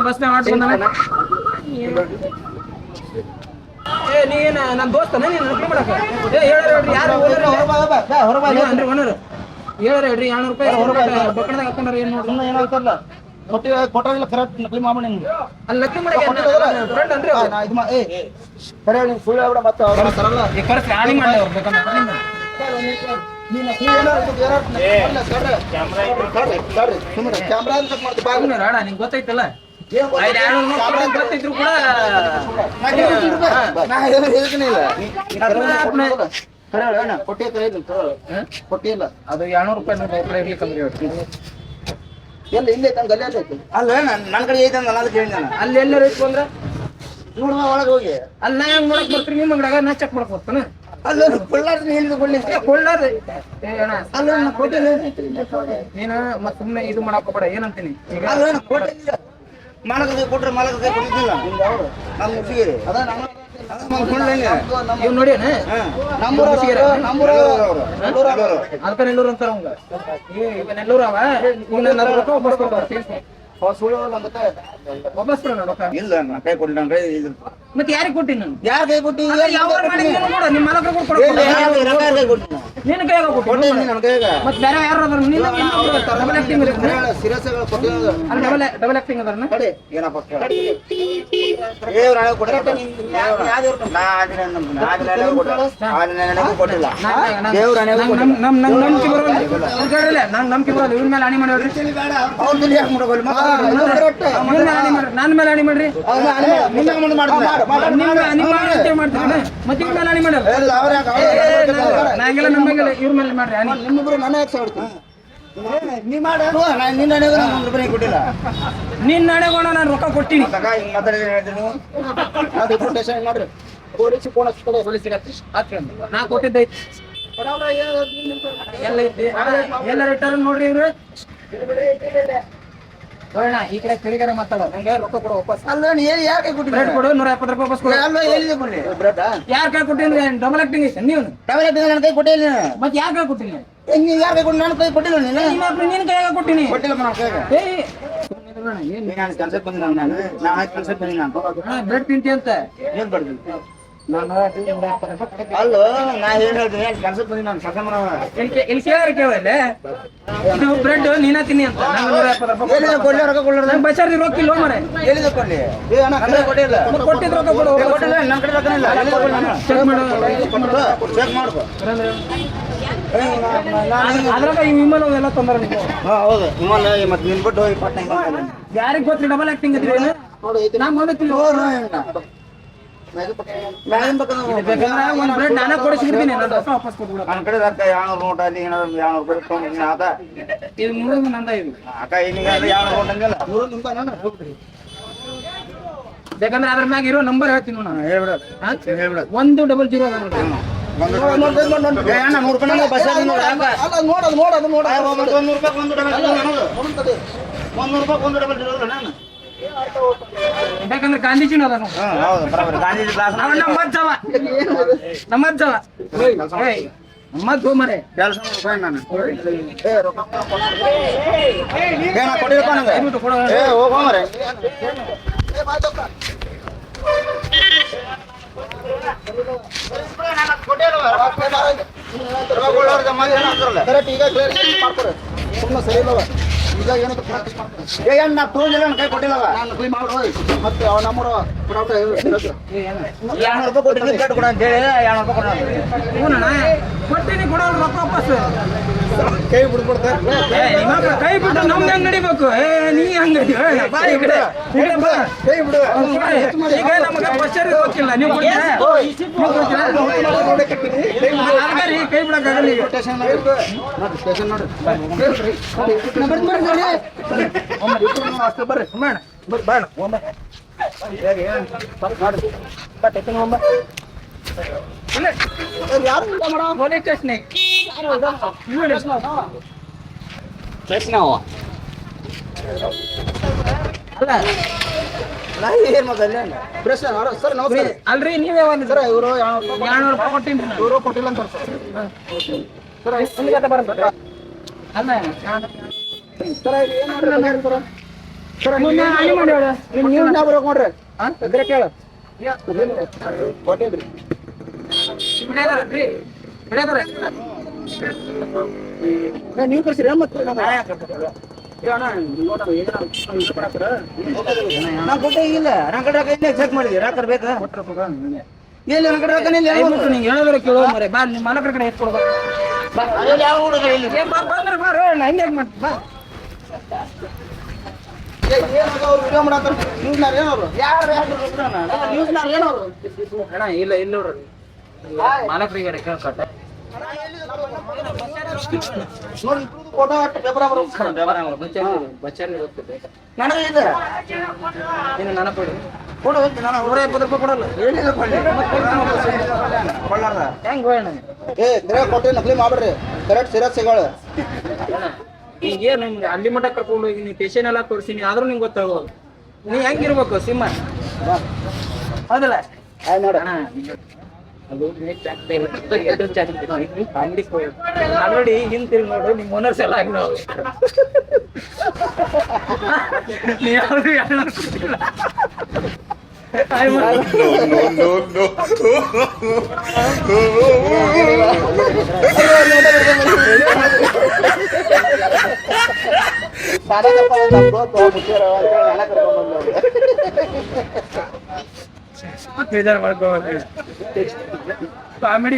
Bus ಮಾಡ್ಕೊಂಡ ನೀನ ನನ್ನ ದೋಸ್ತನ ನೀನು ನಕಲಿ ಮಾಡಕ ಹೇಳ್ರಿ ಯಾರು ಹೇಳ್ರಿ 200 ರೂಪಾಯಿ ಬಕ್ಕಣದಾಗ ಹಾಕೊಂಡ್ರೆ ಏನು ನೋಡಿ ಏನಾಗ್ತಲ್ಲ ಕೊಟ್ಟಿಲ್ಲ ಖರೆ ನಕಲಿ ಮಾಡ್ಬೇಡಿ ನಿಮ್ಗೆ ಅಲ್ಲಿ ನಕಲಿ ಮಾಡಕ್ಕೆ ಫ್ರೆಂಡ್ ಅಂದ್ರೆ ಖರೆ ನೀವು ಸುಳ್ಳು ಹೇಳ್ಬೇಡ ಮತ್ತೆ ಅವ್ರ ತರಲ್ಲ ಈ ಕರೆಕ್ಟ್ ರಾಣಿ ಮಾಡಿ ಅವ್ರು ಬೇಕಂದ್ರೆ ಕ್ಯಾಮ್ರಾ ಚೆಕ್ ಮಾಡ್ತೀವಿ ರಾಣ ನಿಂಗೆ ಗೊತ್ತೈತಲ್ಲ ಗೊತ್ತಿದ್ರು ಕೂಡ ಕೊಟ್ಟಿಲ್ಲ ಅದು 200 ರೂಪಾಯಿ ಇರ್ಲಿಕ್ಕಂದ್ರೆ ಎಲ್ಲ ಇಲ್ಲೇ ಗಲ್ಲಿ ಐತಿ ಅಲ್ಲ ನನ್ನ ಕಡೆ ಐತೆ ಅಂದಲ್ಲ ಅದಕ್ಕೆ ಹೇಳಿದಾನ ಅಲ್ಲಿ ಎಲ್ಲ ರೇಟ್ ಬಂದ್ರೆ ನೋಡುವ ಒಳಗೆ ಹೋಗಿ ಅಲ್ಲಿ ನಾ ಹೆಂಗ್ ನೋಡಕ್ ಬರ್ತೀನಿ ನಿಮ್ಮ ಅಂಗಡಿಯಾಗ ನಾ ಚೆಕ್ ಮಾಡಕ್ ಬರ್ತಾನೆ ಅಲ್ಲ ಕೊಳ್ಳಾರ ಹೇಳಿದ ಕೊಳ್ಳಾರ ಅಲ್ಲ ಕೊಟ್ಟಿಲ್ಲ ನೀನು ಮತ್ತೆ ಸುಮ್ಮನೆ ಇದು ಮಾಡಕ್ ಹೋಗ್ಬೇಡ ಏನಂತೀನಿ ಈಗ ಅಲ್ಲ ಕೊಟ್ಟಿಲ್ಲ ಮಾಲಕ ಕೊಟ್ರೆ ಮಾಲಕ ಕೊಟ್ಟಿಲ್ಲ ನಮ್ಮ ಮುಗಿಸಿಗೆ ಅದ ಇವ್ ನೋಡಿ ಅದಕ್ಕೆ ನೆಲ್ಲೂರು ಅಂತಾರ ಅವಂಗ ಈಗ ನೆಲ್ಲೂರು ಅವ ರೊಕ್ಕ ವಾಪಸ್ ಕೊಡ್ತಾರೆ ವಾಪಸ್ ಕೊಡ ರೊಕ್ಕ ಇಲ್ಲ ನಾ ಕೈ ಕೊಟ್ಟಿಲ್ಲ ಮತ್ತೆ ಯಾರಿಗೆ ಕೊಟ್ಟಿನಿ ನಾನು ಯಾರ ಕೈ ಕೊಟ್ಟಿ ನೋಡು ನಿಮ್ಮ ಮಾಲಕ ನಿನ್ನ ಕೈಯಾಗ ಕೊಟ್ಟು ಮತ್ತೆ ಬೇರೆ ಯಾರು ಡಬಲ್ ಆಕ್ಟಿಂಗ್ ಡಬಲ್ ಆಕ್ಟಿಂಗ್ ಅದಾರ ಏನಪ್ಪ ಕೊಟ್ಟಿಲ್ಲ ನಂಬಿಕೆ ಬರೋಲ್ಲ ಇವ್ರ ಮೇಲೆ ಹಾನಿ ಮಾಡ್ರಿ ನನ್ನ ಮೇಲೆ ಹಾನಿ ಮಾಡ್ರಿ ಮತ್ತೆ ಇವ್ರ ಮೇಲೆ ಹಾನಿ ಮಾಡಲ್ಲ ನಂಗೆಲ್ಲ ನಮ್ಮೆಲ್ಲ ಇವ್ರ ಮೇಲೆ ಮಾಡ್ರಿ ನಿಮ್ಮಿಬ್ರು ನನ್ನ ಯಾಕೆ ಸಾಡ್ತೀನಿ ನೀ ಮಾಡ ನಿನ್ನ ರೂಪಾಯಿ ಕೊಟ್ಟಿಲ್ಲ ನಿನ್ನ ನಡೆಗೋಣ ನಾನು ರೊಕ್ಕ ಕೊಟ್ಟಿನಿ ಮಾಡ್ರಿ ಪೊಲೀಸ್ ಫೋನ್ ನಾ ಕೊಟ್ಟಿದ್ದೈತಿ ಎಲ್ಲ ಐತಿ ಎಲ್ಲ ರಿಟರ್ನ್ ನೋಡ್ರಿ ಇವ್ರು ನೋಡೋಣ ಈ ಕಡೆ ತಿರುಗಾರ ಮಾತಾಡೋ ನಂಗೆ ರೊಕ್ಕ ಕೊಡು ವಾಪಸ್ ಅಲ್ಲ ಯಾಕೆ ಬ್ರೆಡ್ ಕೊಡು 170 ರೂಪಾಯಿ ವಾಪಸ್ ಕೊಡು ಅಲ್ಲ ಹೇಳಿದೆ ಕೊಡಿ ಬ್ರೆಡ್ ಯಾರ ಕೈ ಕೊಟ್ಟಿನಿ ಡಬಲ್ ಆಕ್ಟಿಂಗ್ ಐತೆ ನೀವು ಡಬಲ್ ಆಕ್ಟಿಂಗ್ ನನ್ನ ಕೈ ಕೊಟ್ಟಿಲ್ಲ ಮತ್ತೆ ಯಾರ ಕೈ ಕೊಟ್ಟಿನಿ ನೀವು ಯಾರ ಕೈ ಕೊಟ್ಟು ನನ್ನ ಕೈ ಕೊಟ್ಟಿಲ್ಲ ನೀನು ನಿನ್ನ ಕೈಯಾಗ ಕೊಟ್ಟಿನಿ ಕೊಟ್ಟಿಲ್ಲ ನನ್ನ ಕೈಗೆ ನಾನು ಕೆಲ್ಸಕ್ಕೆ ಬಂದಿಲ್ಲ ನಾನು ಕೆಲ್ಸಕ್ಕೆ ಬಂದಿಲ್ಲ ನಾನು ಬ್ರೆಡ್ ತಿಂತಿ ಅಂತ ಏನ್ ಬರ್ತೀನಿ ಅಲ್ಲ ನಾ ಏನ್ ಹೇಳ್ತೀನಿ ಕೆಲ್ಸಕ್ಕೆ ಬಂದಿ ನಾನು ಕೆಲಸ ಮಾಡೋ ಇಲ್ಲಿ ಕೇಳಿಲ್ಲ ಇದು ಬ್ರೆಡ್ ನೀನ ತಿನ್ನಿ ಅಂತ ಬಚಾರ್ದಿ ರೊಕ್ಕ ಇಲ್ಲ ಮರೆ ಹೇಳಿದ ಕೊಡ್ಲಿ ಕೊಟ್ಟಿಲ್ಲ ಕೊಟ್ಟಿದ್ ರೊಕ್ಕ ಕೊಡು ಕೊಟ್ಟಿಲ್ಲ ನನ್ನ ಕಡೆ ರೊಕ್ಕ ಇಲ್ಲ ಚೆಕ್ ಮಾಡ್ಕೊ ಅದ್ರಾಗ ಈ ವಿಮಲ್ ಎಲ್ಲ ತೊಂದರೆ ನೀವು ಹೌದು ವಿಮಲ್ ಮತ್ತೆ ನಿನ್ ಬಿಟ್ಟು ಹೋಗಿ ಪಟ್ಟ ಯಾರಿಗೆ ಗೊತ್ತ್ರಿ ಡಬಲ್ ಆಕ್ಟಿಂಗ್ ಇದ್ರಿ ನಾ ಮಾಡೋತಿಲ್ಲ ಒಂದ್ ಬ್ರೆಡ್ ನಾನೇ ಕೊಡಿಸಿರ್ತೀನಿ ವಾಪಸ್ ಕೊಟ್ಬಿಡ ನನ್ನ ಕಡೆ ರೊಕ್ಕ 200 ನೋಟ್ ಅಲ್ಲಿ 200 ರೂಪಾಯಿ ತೊಗೊಂಡಿನಿ ಆತ ಇದು ಮುಳುಗು ನಂದ ಇದು ಅಕ್ಕ ಏನಿಗೆ 200 ನೋಟ್ ಅಂದಿಲ್ಲ ಬೇಕಂದ್ರೆ ಅದ್ರ ಮ್ಯಾಗ ಇರೋ ನಂಬರ್ ಹೇಳ್ತೀನಿ ನಾನು ಹೇಳ್ಬಿಡ 100 ಅದ ನೋಡ್ರಿ 100 ರೂಪಾಯಿ ಬಸ್ ನೋಡೋದು 100 ರೂಪಾಯಿ ಒಂದು ಡಬಲ್ ನಾನು ಬೇಕಂದ್ರೆ ಗಾಂಧೀಜಿನ ಅದ ಹೌದು ಬರಾಬರ್ ಗಾಂಧೀಜಿ ಕ್ಲಾಸ್ ನಮ್ಮಜ್ಜವ ಮರೆ ಕೆಲಸ ನಾನು ಏನ ಕೊಡಿರಪ್ಪ ನನಗೆ ಏ ಹೋಗೋ ಮರೆ ನಾ ತೋರಿಲ್ಲ ನನ್ನ ಕೈ ಕೊಟ್ಟಿಲ್ಲವ ಮತ್ತೆ ಅವ ನಮ್ಮೂರ 200 ರೂಪಾಯಿ ಕೊಟ್ಟಿಲ್ಲ ಕೊಡ ಅಂತ ಹೇಳಿ 200 ರೂಪಾಯಿ ಕೊಡ್ತೀನಿ ಕೊಡೋ ರೊಕ್ಕ ವಾಪಸ್ ಕೈ ಬಿಡ್ಬಿಡ್ತಾರೆ ಕೈ ಬಿಟ್ಟು ನಮ್ಗೆ ಹೆಂಗ್ ನಡಿಬೇಕು ನೀ ಹಂಗ ಕೈ ಬಿಡು ಈಗ ನಮಗೆ ಬಸ್ಸರಿ ಗೊತ್ತಿಲ್ಲ ನೀವು ಕೈ ಬಿಡಕ್ಕಾಗಲ್ಲ ಈಗ ಸ್ಟೇಷನ್ ನೋಡಿ ಬರ್ರಿ ಬೇಡ ಪೊಲೀಸ್ ಸ್ಟೇಷನ್ ಅಲ್ರಿ ನೀವೇ ಒಂದು ಸರ್ ಇವರು 200 ರೂಪಾಯಿ ಕೊಟ್ಟಿನಿ ಇವರು ಕೊಟ್ಟಿಲ್ಲ ಅಂತ ಸರ್ ಅಲ್ಲ ಸರ್ ಏನು ಮುಂದೆ ಹಾನಿ ಮಾಡಿ ಹೇಳು. ನೀವು ನಾ ಬರ್ಬೇಕು ನೋಡ್ರಿ ಹಾ? ಇದ್ರೆ ಕೇಳು ಕೊಟ್ಟಿದ್ರಿ. ಬಿಡ್ಯಾದಾರನ್ರಿ? ಬಿಡ್ಯಾದಾರ? ನೀವು ಕಳ್ಸಿರಿ ಮತ್ತೆ ನಾ ಕೊಟ್ಟೆ ಇಲ್ಲ ನನ್ನ ಕಡೆ ರೊಕ್ಕ ಇಲ್ಲ ಚೆಕ್ ಮಾಡಿದ್ವಿ ರೊಕ್ಕ ಬೇಕಾ ಇಲ್ಲ ನನ್ನ ಕಡೆ ರೊಕ್ಕನೇ ಇಲ್ಲ ದಯವಿಟ್ಟು ನಿಂಗೆ ಹೇಳಿದ್ರೆ ಕೇಳೋ ಮರೆ ಬಾ ನಿಮ್ಮ ಮಾಲಕರ ಕಡೆ ಎತ್ಕೊಡ್ಬಾ ಬಾ ಯಾವ ಹುಡುಗ ಇಲ್ಲಿ ಏ ಬಾ ಬಂದ್ರೆ ಬಾ ರೋ ನಾ ಹಿಂಗೆ ಮಾಡ್ತೀನಿ ಬಾ ವಿಡಿಯೋ ಮಾಡತ್ತಾರ ನ್ಯೂಸ್ನಾರ ಏನವ್ರು ಯಾರು ನ್ಯೂಸ್ನಾರ ಏನವ್ರು ಅಣ್ಣ ಇಲ್ಲ ಇಲ್ಲ ನೋಡ್ರಿ ಮಾಲಕರಿಗೆ ಕೇಳ್ಕೊಟ್ಟ ನೋಡಿ ಫೋಟೋ ಪೇಪರ್ ನನಗೆ ಇಲ್ಲ ಇನ್ನು ನನ್ನ ಕೊಡಿ ಕೊಡು ನಾನು ₹120 ಕೊಡಲ್ಲ ಏನಿಲ್ಲ ಕೊಳ್ಳಾರ್ದ ಹೆಂಗ್ ಹೋಗೋಣ ಏ ಕರೆ ಕೊಟ್ಟೆ ನಕಲಿ ಮಾಡ್ಬಿಡ್ರಿ ಕರೆಕ್ಟ್ ಸಿರಸ್ ಸಿಗೋಳು ಈಗೇನು ನಿಮ್ಗೆ ಅಲ್ಲಿ ಮಟ್ಟ ಕರ್ಕೊಂಡು ಹೋಗಿ ನೀವು ಟೇಷನ್ ಎಲ್ಲ ತೋರಿಸಿನಿ ಆದ್ರೂ ನಿಂಗೆ ಗೊತ್ತಾಗೋದು ನೀ ಹೆಂಗಿರ್ಬೇಕು ಸಿಂಹ ಹೌದಲ್ಲ ಆಯ್ ನೋಡ ಅಣ್ಣ ಅದು ಆಲ್ರೆಡಿ ಹಿಂತಿರುಗಿ ನೋಡು ನಿಮ್ಮ ಓನರ್ಸ್ ಎಲ್ಲ ಆಗಿ ನಾವು ನೀ ಯಾವ್ದು ಯಾರು ಕೊಟ್ಟಿಲ್ಲ ಬೇಜಾರು ಮಾಡ್ಕೋಬೇಕು ಕಾಮಿಡಿ